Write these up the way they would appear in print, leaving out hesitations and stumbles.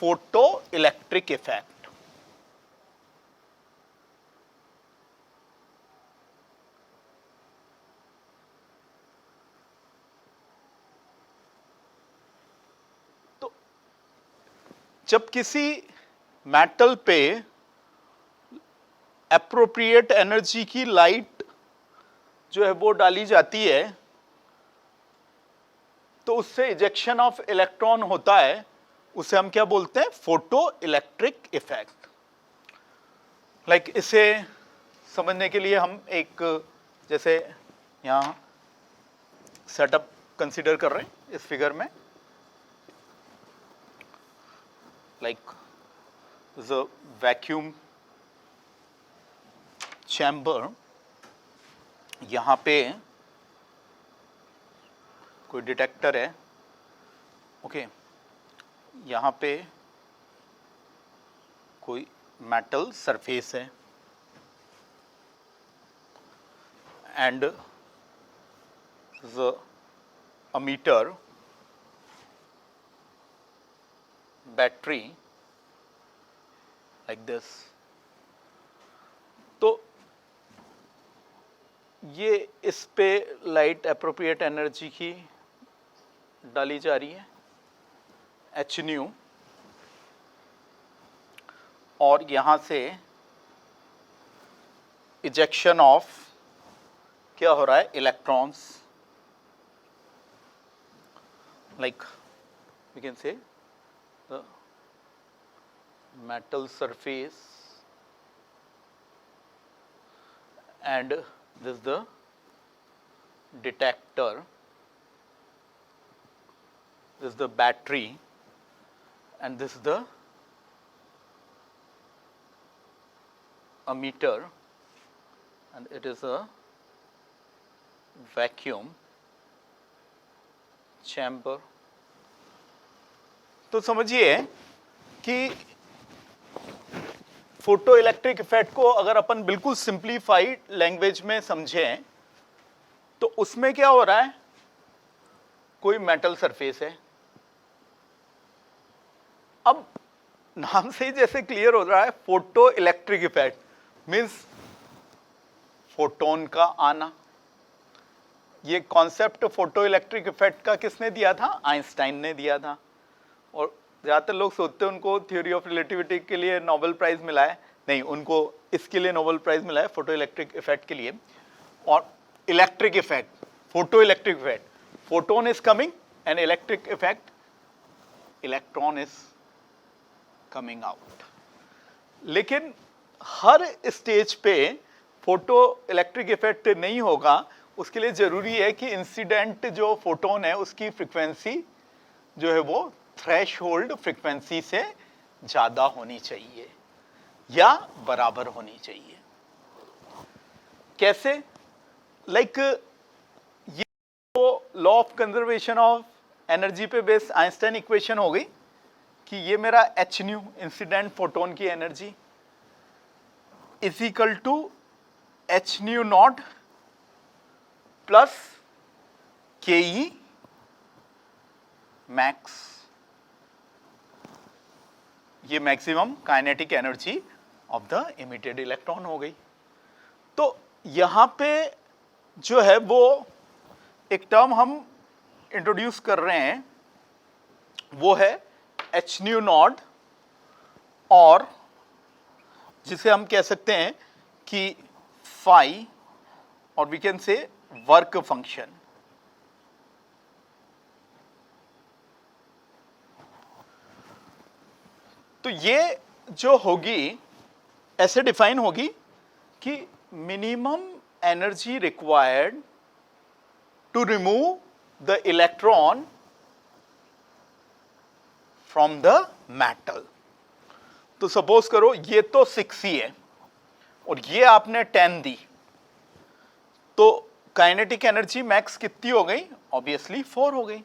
Photo electric effect. तो जब किसी मेटल पे एप्रोप्रिएट एनर्जी की लाइट जो है वो डाली जाती है तो उससे इजेक्शन ऑफ इलेक्ट्रॉन होता है, उसे हम क्या बोलते हैं? Photo electric effect. लाइक इसे समझने के लिए हम एक जैसे यहां सेटअप कंसीडर कर रहे हैं इस फिगर में। लाइक द वैक्यूम चैम्बर, यहां पे कोई डिटेक्टर है, ओके, यहां पे कोई मेटल सरफेस है and the ammeter, battery, like this. तो ये इस पे लाइट एप्रोप्रिएट एनर्जी की डाली जा रही है, एच न्यू, और यहां से इजेक्शन ऑफ क्या हो रहा है? Electrons. Like we can say the metal surface and this is the detector, this is the battery and this is the ammeter and it is a vacuum chamber। तो समझिए कि फोटो इलेक्ट्रिक इफेक्ट को अगर अपन बिल्कुल simplified language में समझें तो उसमें क्या हो रहा है? कोई मेटल सरफेस है। अब नाम से ही जैसे क्लियर हो रहा है, photo electric effect means photon का आना। ये कॉन्सेप्ट फोटो इलेक्ट्रिक इफेक्ट का किसने दिया था? आइंस्टाइन ने दिया था। और ज़्यादातर लोग सोचते हैं उनको थ्योरी ऑफ रिलेटिविटी के लिए नोबेल प्राइज मिला है, नहीं, उनको इसके लिए नोबेल प्राइज मिला है, फोटो इलेक्ट्रिक इफेक्ट के लिए। और electric effect, photo electric effect, photon is coming and electric effect, electron is coming out. लेकिन हर स्टेज पे फोटो इलेक्ट्रिक इफेक्ट नहीं होगा, उसके लिए जरूरी है कि इंसिडेंट जो फोटोन है उसकी फ्रीक्वेंसी जो है वो थ्रेशहोल्ड फ्रीक्वेंसी से ज्यादा होनी चाहिए या बराबर होनी चाहिए। कैसे? लाइक ये तो law of conservation of energy पे बेस्ड आइंस्टाइन इक्वेशन हो गई कि ये मेरा एच न्यू इंसिडेंट फोटोन की energy is equal to h nu naught plus K E max. ये maximum kinetic energy of the emitted electron हो गई। तो यहां पे जो है वो एक टर्म हम इंट्रोड्यूस कर रहे हैं, वो है एच न्यू नॉट, और जिसे हम कह सकते हैं कि फाई, और we can say work function. तो ये जो होगी ऐसे डिफाइन होगी कि minimum energy required to remove the electron from the metal. तो सपोज करो ये तो 6 ही है और ये आपने 10 दी, तो काइनेटिक एनर्जी मैक्स कितनी हो गई? ऑब्वियसली 4 हो गई।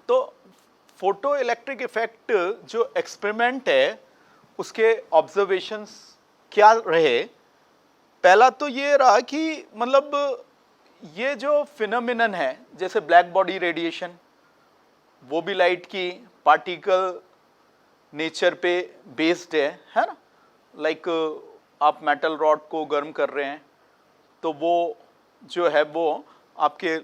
तो फोटो इलेक्ट्रिक इफेक्ट जो एक्सपेरिमेंट है उसके ऑब्जर्वेशंस क्या रहे? पहला तो ये रहा कि मतलब ये जो फिनोमिनन है जैसे ब्लैक बॉडी रेडिएशन, वो भी लाइट की पार्टिकल नेचर पे बेस्ड है ना। लाइक आप मेटल रॉड को गर्म कर रहे हैं तो वो जो है वो आपके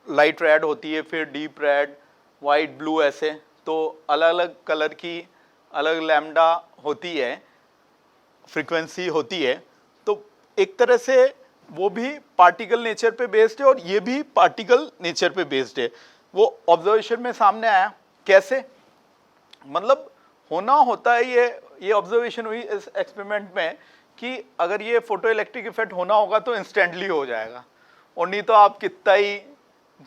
लाइट रेड होती है, फिर डीप रेड, वाइट, ब्लू, ऐसे तो अलग अलग कलर की अलग लैम्डा होती है, फ्रीक्वेंसी होती है। तो एक तरह से वो भी पार्टिकल नेचर पे बेस्ड है और ये भी पार्टिकल नेचर पे बेस्ड है। वो ऑब्जर्वेशन में सामने आया कैसे, मतलब होना होता है ये ऑब्जर्वेशन हुई इस एक्सपेरिमेंट में कि अगर ये फोटो इलेक्ट्रिक इफेक्ट होना होगा तो इंस्टेंटली हो जाएगा, और नहीं तो आप कितना ही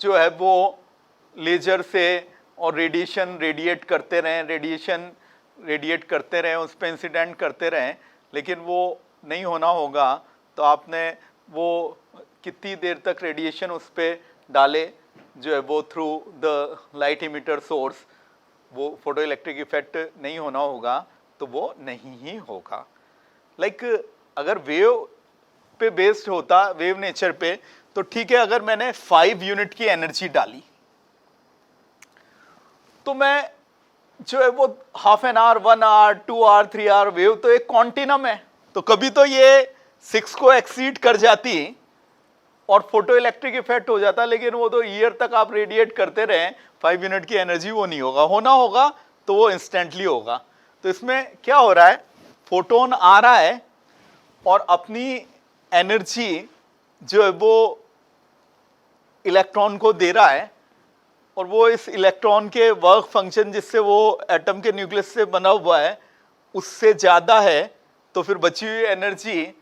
जो है वो लेजर से और रेडिएशन रेडिएट करते रहें, उस पर इंसिडेंट करते रहें, लेकिन वो नहीं होना होगा। तो आपने वो कितनी देर तक रेडिएशन उस पर डाले जो है वो through the light emitter source, वो फोटो इलेक्ट्रिक इफेक्ट नहीं होना होगा तो वो नहीं ही होगा। लाइक अगर वेव पे बेस्ड होता, वेव नेचर पे, तो ठीक है, अगर मैंने 5 यूनिट की एनर्जी डाली तो मैं जो है वो half an hour, 1 hour, 2 hour, 3 hour, wave तो एक कॉन्टिनम है, तो कभी तो ये 6 को एक्सीड कर जाती और फोटो इलेक्ट्रिक इफेक्ट हो जाता, लेकिन वो तो ईयर तक आप रेडिएट करते रहें, 5 यूनिट की एनर्जी वो नहीं होगा। होना होगा तो वो इंस्टेंटली होगा। तो इसमें क्या हो रहा है, फोटोन आ रहा है और अपनी एनर्जी जो है वो इलेक्ट्रॉन को दे रहा है, और वो इस इलेक्ट्रॉन के वर्क फंक्शन जिससे वो एटम के न्यूक्लियस से बना हुआ है उससे ज़्यादा है, तो फिर बची हुई एनर्जी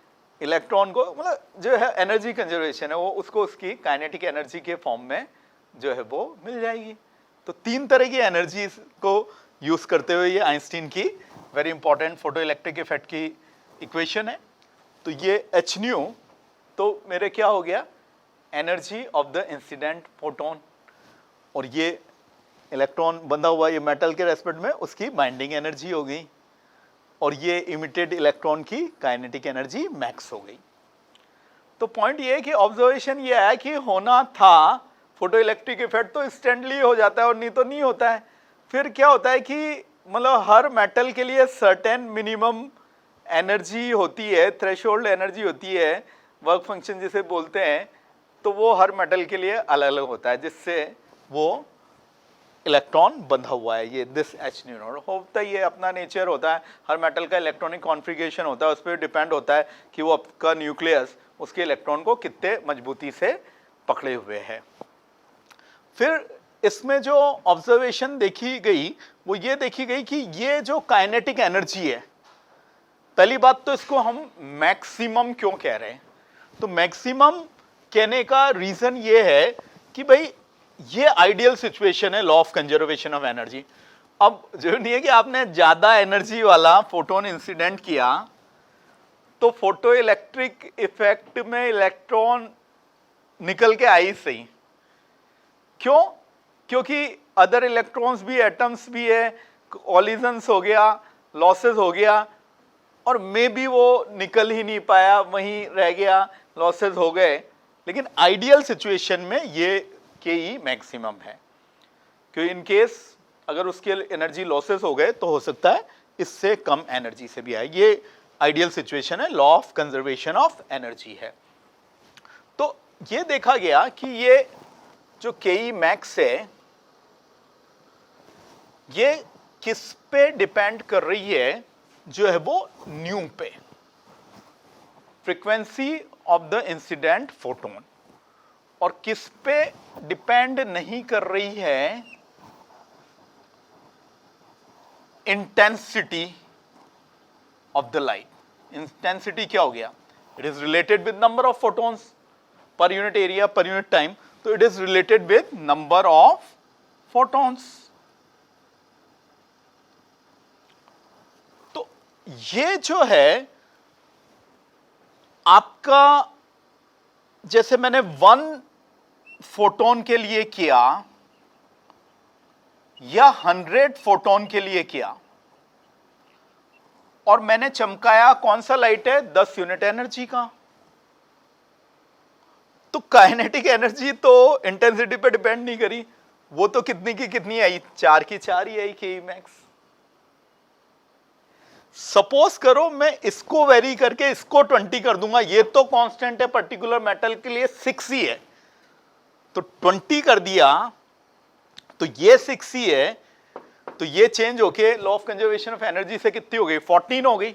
इलेक्ट्रॉन को, मतलब जो है एनर्जी कंजर्वेशन है, वो उसको उसकी काइनेटिक एनर्जी के फॉर्म में जो है वो मिल जाएगी। तो 3 तरह की एनर्जी को यूज़ करते हुए ये आइंस्टीन की very important photo electric effect की इक्वेशन है। तो ये h न्यू तो मेरे क्या हो गया, energy of the incident photon, और ये इलेक्ट्रॉन बंधा हुआ ये मेटल के रेस्पेक्ट में उसकी बाइंडिंग एनर्जी हो गई, और ये इमिटेड इलेक्ट्रॉन की काइनेटिक एनर्जी मैक्स हो गई। तो पॉइंट ये है कि ऑब्जर्वेशन ये है कि होना था फोटो इलेक्ट्रिक इफेक्ट तो इंस्टेंटली हो जाता है और नहीं तो नहीं होता है। फिर क्या होता है कि मतलब हर मेटल के लिए सर्टेन मिनिमम एनर्जी होती है, थ्रेशोल्ड एनर्जी होती है, वर्क फंक्शन जिसे बोलते हैं, तो वो हर मेटल के लिए अलग अलग होता है, जिससे वो इलेक्ट्रॉन बंधा हुआ है। ये दिस एच न्यूट्रॉन होता है, ये अपना नेचर होता है, हर मेटल का इलेक्ट्रॉनिक कॉन्फ़िगरेशन होता है, उस पर डिपेंड होता है कि वो आपका न्यूक्लियस उसके इलेक्ट्रॉन को कितने मजबूती से पकड़े हुए है। फिर इसमें जो ऑब्जर्वेशन देखी गई वो ये देखी गई कि ये जो काइनेटिक एनर्जी है, पहली बात तो इसको हम मैक्सिमम क्यों कह रहे हैं, तो मैक्सिमम कहने का रीजन ये है कि भाई ये आइडियल सिचुएशन है, law of conservation of energy. अब जो नहीं है कि आपने ज्यादा एनर्जी वाला फोटोन इंसिडेंट किया तो फोटो इलेक्ट्रिक इफेक्ट में इलेक्ट्रॉन निकल के आई सही, क्यों, क्योंकि अदर इलेक्ट्रॉन्स भी, एटम्स भी है, कॉलिजन्स हो गया, लॉसेस हो गया, और मे बी वो निकल ही नहीं पाया, वहीं रह गया, लॉसेस हो गए। लेकिन आइडियल सिचुएशन में ये के ही मैक्सिमम है, क्योंकि इन केस अगर उसके एनर्जी लॉसेस हो गए तो हो सकता है इससे कम एनर्जी से भी आए। ये आइडियल सिचुएशन है, law of conservation of energy है। तो ये देखा गया कि ये जो के मैक्स है ये किस पे डिपेंड कर रही है, जो है वो न्यू पे, frequency of the incident photon, और किस पे डिपेंड नहीं कर रही है, intensity of the light. Intensity क्या हो गया, it is related with number of photons per unit area per unit time, तो it is related with number of photons. तो ये जो है आपका, जैसे मैंने 1 फोटोन के लिए किया या 100 फोटोन के लिए किया, और मैंने चमकाया कौन सा लाइट है, 10 यूनिट एनर्जी का, तो काइनेटिक एनर्जी तो इंटेंसिटी पे डिपेंड नहीं करी, वो तो कितनी की कितनी आई, 4 की 4 ही आई के मैक्स। सपोज करो मैं इसको वेरी करके इसको 20 कर दूंगा, ये तो कांस्टेंट है पर्टिकुलर मेटल के लिए 6 ही है, तो 20 कर दिया तो ये 6 ही है, तो ये चेंज होके law of conservation of energy से कितनी हो गई, 14 हो गई।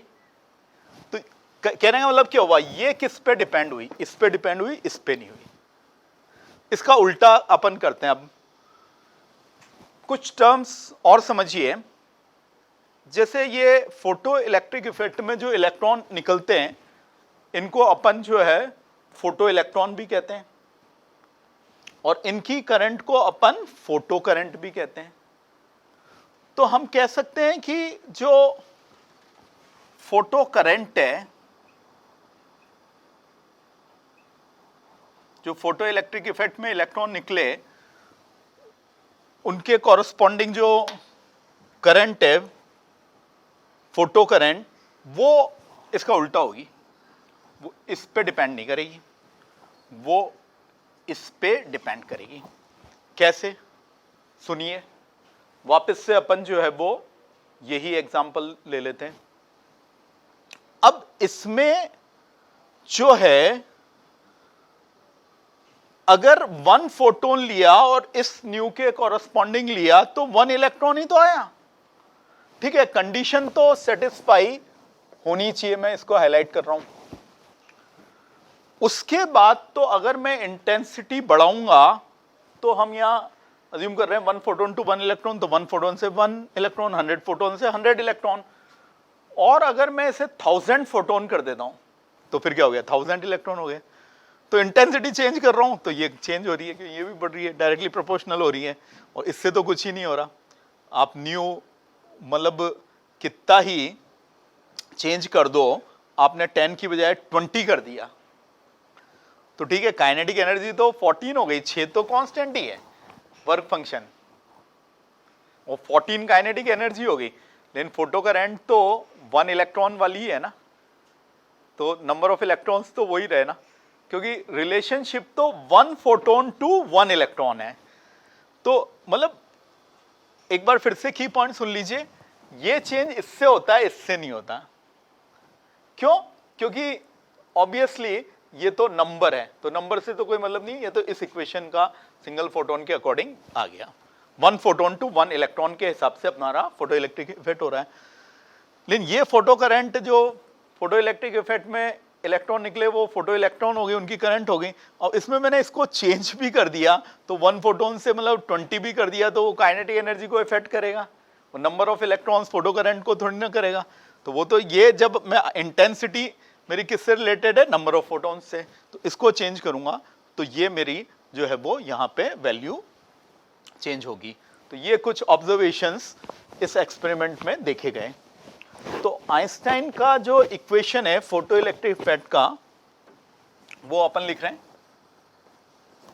तो कहने का मतलब क्या हुआ, ये किस पे डिपेंड हुई, इस पे डिपेंड हुई, इस पे नहीं हुई। इसका उल्टा अपन करते हैं। अब कुछ टर्म्स और समझिए, जैसे ये फोटो इलेक्ट्रिक इफेक्ट में जो इलेक्ट्रॉन निकलते हैं इनको अपन जो है फोटो इलेक्ट्रॉन भी कहते हैं, और इनकी करंट को अपन फोटो करंट भी कहते हैं। तो हम कह सकते हैं कि जो फोटो करंट है, जो फोटो इलेक्ट्रिक इफेक्ट में इलेक्ट्रॉन निकले उनके कॉरस्पॉन्डिंग जो करंट है फोटो करंट, वो इसका उल्टा होगी, वो इस पे डिपेंड नहीं करेगी, वो इस पे डिपेंड करेगी। कैसे, सुनिए वापस से अपन जो है वो यही एग्जांपल ले लेते हैं। अब इसमें जो है अगर 1 फोटोन लिया और इस न्यू के कॉरस्पॉन्डिंग लिया तो 1 इलेक्ट्रॉन ही तो आया, ठीक है, कंडीशन तो सेटिस्फाई होनी चाहिए, मैं इसको हाईलाइट कर रहा हूं। उसके बाद तो अगर मैं इंटेंसिटी बढ़ाऊंगा तो हम यहां अज्यूम कर रहे हैं 1 फोटोन टू 1 इलेक्ट्रॉन, तो 1 फोटोन से 1 इलेक्ट्रॉन, 100 फोटोन से 100 इलेक्ट्रॉन। और अगर मैं इसे 1000 फोटोन कर देता हूं तो फिर क्या हो गया, 1000 इलेक्ट्रॉन हो गए। तो इंटेंसिटी चेंज कर रहा हूं तो ये चेंज हो रही है, क्योंकि ये भी बढ़ रही है, डायरेक्टली प्रोपोर्शनल हो रही है, और इससे तो कुछ ही नहीं हो रहा। आप न्यू मतलब कितना ही चेंज कर दो, आपने 10 की बजाय 20 कर दिया तो ठीक है, काइनेटिक एनर्जी तो 14 हो गई, 6 तो कांस्टेंट ही है वर्क फंक्शन, और 14 काइनेटिक एनर्जी हो गई। लेकिन फोटो करंट तो 1 इलेक्ट्रॉन वाली ही है ना, तो नंबर ऑफ इलेक्ट्रॉन्स तो वही रहे ना, क्योंकि रिलेशनशिप तो 1 फोटोन टू 1 इलेक्ट्रॉन है। तो मतलब एक बार फिर से की पॉइंट सुन लीजिए, ये चेंज इससे होता है, इससे नहीं होता। क्यों? क्योंकि ऑब्वियसली ये तो नंबर है, तो नंबर से तो कोई मतलब नहीं, ये तो इस इक्वेशन का सिंगल फोटोन के अकॉर्डिंग आ गया। 1 फोटोन टू 1 इलेक्ट्रॉन के हिसाब से अपना फोटो इलेक्ट्रिक इफेक्ट हो रहा है। लेकिन ये फोटो करंट जो फोटो इलेक्ट्रिक इफेक्ट में इलेक्ट्रॉन निकले वो फोटो इलेक्ट्रॉन हो गई, उनकी करंट हो गई, और इसमें मैंने इसको चेंज भी कर दिया, तो 1 फोटोन से मतलब 20 भी कर दिया, तो वो काइनेटिक एनर्जी को इफेक्ट करेगा, वो number of electrons photo current को थोड़ी ना करेगा। तो वो तो ये जब मैं इंटेंसिटी मेरी किससे रिलेटेड है, नंबर ऑफ फोटोन्स से, तो इसको चेंज करूंगा तो ये मेरी जो है वो यहाँ पे वैल्यू चेंज होगी। तो ये कुछ ऑब्जर्वेशंस इस एक्सपेरिमेंट में देखे गए। तो आइंस्टाइन का जो इक्वेशन है फोटो इलेक्ट्रिक इफेक्ट का, वो अपन लिख रहे हैं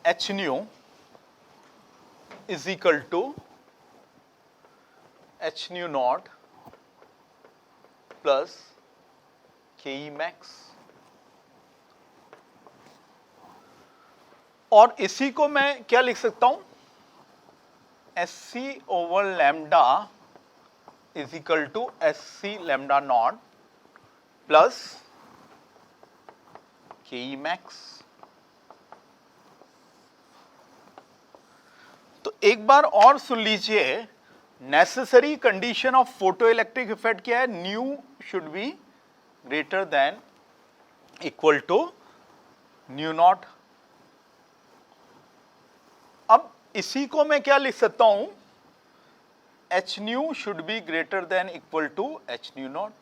h nu is equal to h nu naught plus K E max, और इसी को मैं क्या लिख सकता हूं, S C over lambda is equal to S C lambda naught plus K E max. तो एक बार और सुन लीजिए, necessary condition of photoelectric effect क्या है, nu should be greater than equal to nu naught. अब इसी को मैं क्या लिख सकता हूं, h nu should be greater than equal to h nu naught.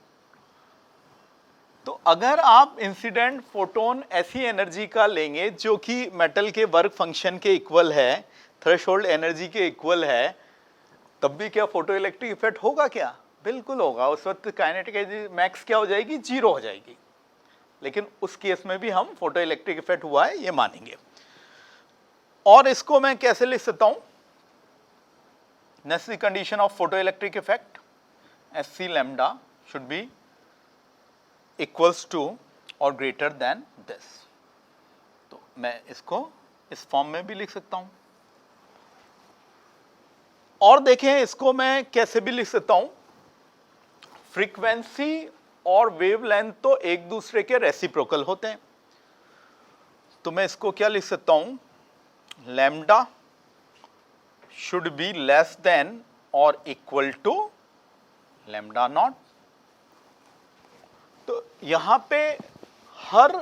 तो अगर आप इंसिडेंट फोटोन ऐसी एनर्जी का लेंगे जो कि मेटल के वर्क फंक्शन के इक्वल है, थ्रेशोल्ड एनर्जी के इक्वल है, तब भी क्या फोटो इलेक्ट्रिक इफेक्ट होगा क्या? बिल्कुल होगा। उस वक्त काइनेटिक एनर्जी मैक्स क्या हो जाएगी, 0 हो जाएगी। लेकिन उस केस में भी हम फोटो इलेक्ट्रिक इफेक्ट हुआ है ये मानेंगे। और इसको मैं कैसे लिख सकता हूं, necessary condition of photoelectric effect S C lambda should be equals to और ग्रेटर देन दिस। तो मैं इसको इस फॉर्म में भी लिख सकता हूं। और देखें इसको मैं कैसे भी लिख सकता हूं, फ्रीक्वेंसी और वेवलेंथ तो एक दूसरे के रेसिप्रोकल होते हैं, तो मैं इसको क्या लिख सकता हूं, lambda should be less than और इक्वल टू लैम्डा नॉट। तो यहां पे हर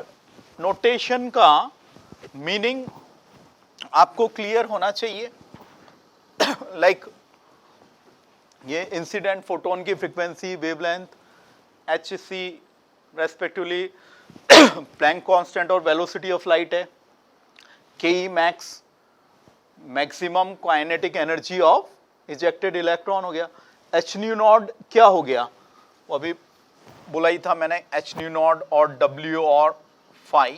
नोटेशन का मीनिंग आपको क्लियर होना चाहिए। लाइक ये इंसिडेंट फोटोन की frequency, wavelength, hc respectively Planck constant और वेलोसिटी ऑफ लाइट है। ke max maximum kinetic energy of ejected electron हो गया। h nu नॉट क्या हो गया, वो अभी बोला ही था मैंने, h nu नॉट और w और phi,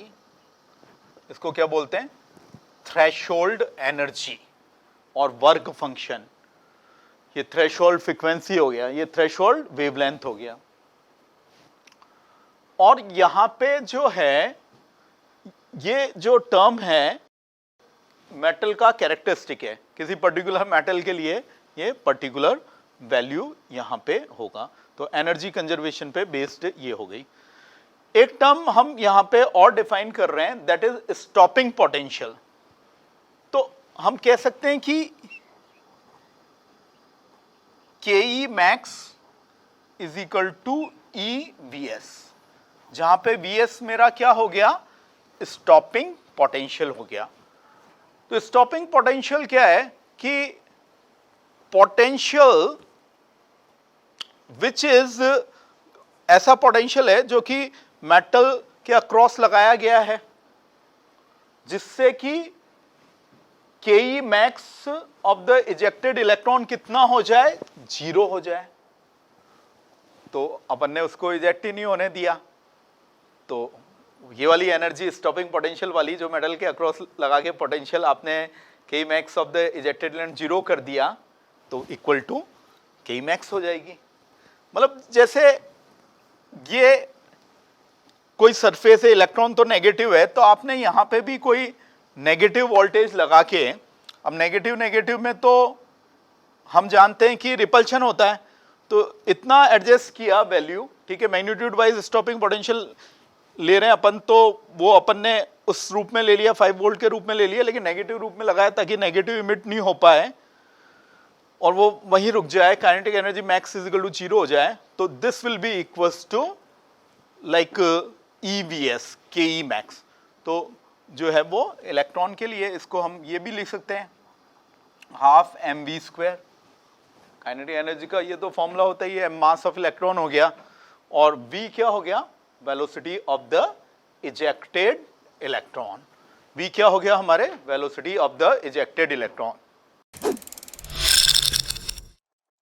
इसको क्या बोलते हैं, थ्रेशोल्ड एनर्जी और वर्क फंक्शन। ये थ्रेशोल्ड फ्रीक्वेंसी हो गया, ये थ्रेशोल्ड वेवलेंथ हो गया। और यहां पे जो है ये जो टर्म है मेटल का कैरेक्टरिस्टिक है, किसी पर्टिकुलर मेटल के लिए ये पर्टिकुलर वैल्यू यहां पे होगा। तो एनर्जी कंजर्वेशन पे बेस्ड ये हो गई। एक टर्म हम यहां पे और डिफाइन कर रहे हैं, दैट इज स्टॉपिंग पोटेंशियल। तो हम कह सकते हैं कि ke max is equal to EVS, जहां पे VS मेरा क्या हो गया, स्टॉपिंग पोटेंशियल हो गया। तो स्टॉपिंग पोटेंशियल क्या है कि पोटेंशियल विच इज ऐसा पोटेंशियल है जो कि मेटल के अक्रॉस लगाया गया है, जिससे कि ke max of the ejected electron कितना हो जाए, 0 हो जाए। तो अपन ने उसको इजेक्ट ही नहीं होने दिया, तो ये वाली एनर्जी स्टॉपिंग पोटेंशियल वाली जो मेटल के अक्रॉस लगा के पोटेंशियल आपने ke max of the ejected electron 0 कर दिया, तो इक्वल टू ke max हो जाएगी। मतलब जैसे ये कोई सरफेस है, इलेक्ट्रॉन तो नेगेटिव है, तो आपने यहां पे भी कोई नेगेटिव वोल्टेज लगा के, अब नेगेटिव नेगेटिव में तो हम जानते हैं कि रिपल्शन होता है, तो इतना एडजस्ट किया वैल्यू, ठीक है, मैग्नीट्यूड वाइज स्टॉपिंग पोटेंशियल ले रहे हैं अपन, तो वो अपन ने उस रूप में ले लिया, 5 वोल्ट के रूप में ले लिया, लेकिन नेगेटिव रूप में लगाया ताकि नेगेटिव इमिट नहीं हो पाए और वो वहीं रुक जाए, kinetic energy max is equal to 0 हो जाए। तो this will be equals to like EVS ke max। तो जो है वो इलेक्ट्रॉन के लिए इसको हम ये भी लिख सकते हैं, हाफ mv²। काइनेटिक एनर्जी का ये तो फॉर्मूला होता ही है, मास ऑफ इलेक्ट्रॉन हो गया, और v क्या हो गया, velocity of the ejected electron. v क्या हो गया हमारे, velocity of the ejected electron.